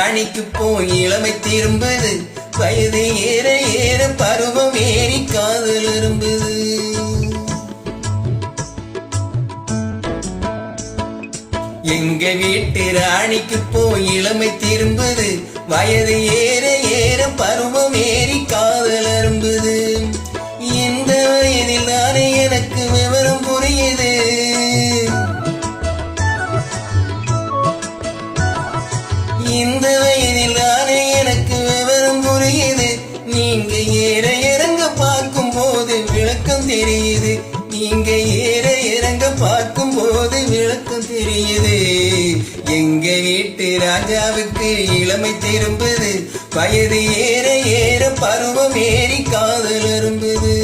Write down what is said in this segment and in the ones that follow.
ராணிக்கு போய் இளமை திரும்புது, வயது ஏற ஏற பருவம் ஏறி காதல் இரும்புது. எங்க வீட்டு ராணிக்கு போய் இளமை திரும்புது, வயது ஏற ஏற பருவம் ஏறி காதல் அரும்புது. இந்த வயதில் தானே எனக்கு விவரம் புரியுது, இந்த வயதில் தானே எனக்கு விவரம் புரியுது. நீங்க ஏற இறங்க பார்க்கும் போது விளக்கம் தெரியுது, நீங்க ஏற இறங்க பார்க்கும் போது விளக்கம் தெரியுது. எங்க வீட்டு ராஜாவுக்கு இளமை திரும்புது, வயது ஏற ஏற பருவம் ஏறி காதல் அரும்புது.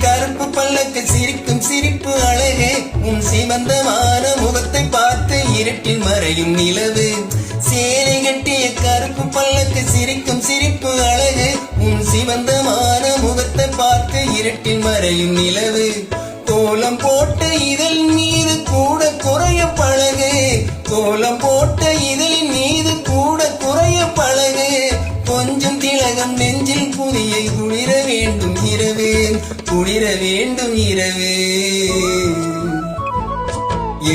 கருப்பு பல்லக்கு சிரிக்கும் சிரிப்பு அழகு, உன் சிவந்தமான முகத்தை பார்த்து இருட்டில் மறையும் நிலவு. சேலை கட்டிய கருப்பு பல்லக்கு சிரிக்கும் சிரிப்பு அழகு, உன் சிவந்தமான முகத்தை பார்த்து இருட்டில் மறையும் நிலவு. கோலம் போட்ட இதழ் மீது கூட குறைய பழகு, கோலம் போட்ட இதழ் மீது கூட குறைய பழகு. கொஞ்சம் திலகம் நெஞ்சில் புதியை குளிர வேண்டும் இரவு, குளிர வேண்டும் இரவு.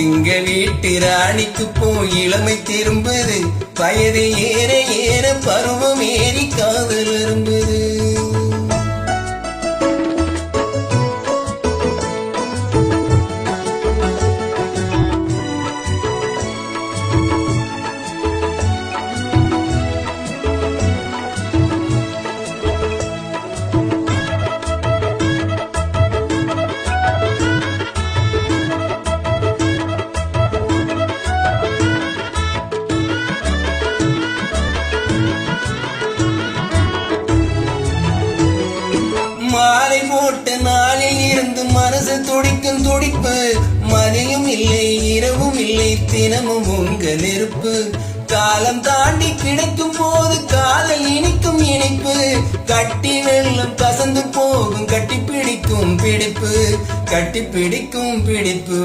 எங்க வீட்டு ராணிக்கு போய் இளமை திரும்புது, வயது ஏற ஏற பருவம் ஏறி காதல் அரும்புது. மாலை போட்ட நாளில் இருந்து மனசு துடிக்கும் துடிப்பு, மதியும் இல்லை இரவும் இல்லை தினமும் உங்க நெருப்பு. காலம் தாண்டி கிடைக்கும் போது காதல் இனிக்கும் இனிப்பு, கட்டி வெள்ளம் கசந்து போகும் கட்டி பிடிக்கும் பிடிப்பு, கட்டி பிடிக்கும் பிடிப்பு.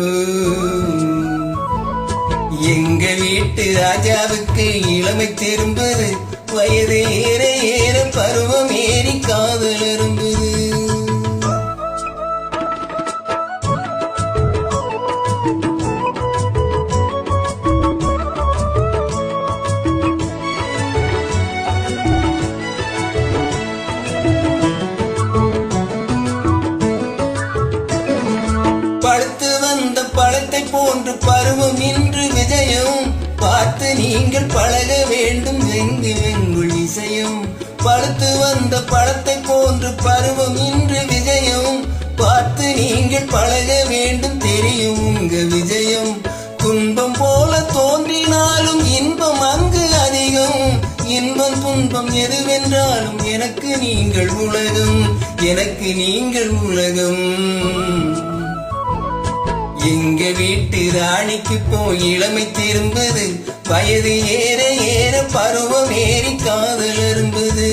எங்க வீட்டு ராஜாவுக்கு இளமை திரும்புது, வயது ஏற ஏற பருவம் ஏறி காதல் அரும்புது. பழுத்து வந்த பழத்தை போன்று பருவம் இன்று விஜயம், பார்த்து நீங்கள் பழக வேண்டும் வெங்கு வெங்குள் இசையும். பழுத்து வந்த பழத்தை போன்று பருவம் இன்று விஜயம், பார்த்து நீங்கள் பழக வேண்டும் தெரியும் உங்க விஜயம். துன்பம் போல தோன்றினாலும் இன்பம் அங்கு அதிகம், இன்பம் துன்பம் எதுவென்றாலும் எனக்கு நீங்கள் உலகம், எனக்கு நீங்கள் உலகம். எங்க வீட்டு ராணிக்கு போய் இளமை திரும்புது, வயது ஏற ஏற பருவம் ஏறி காதல் அரும்புது.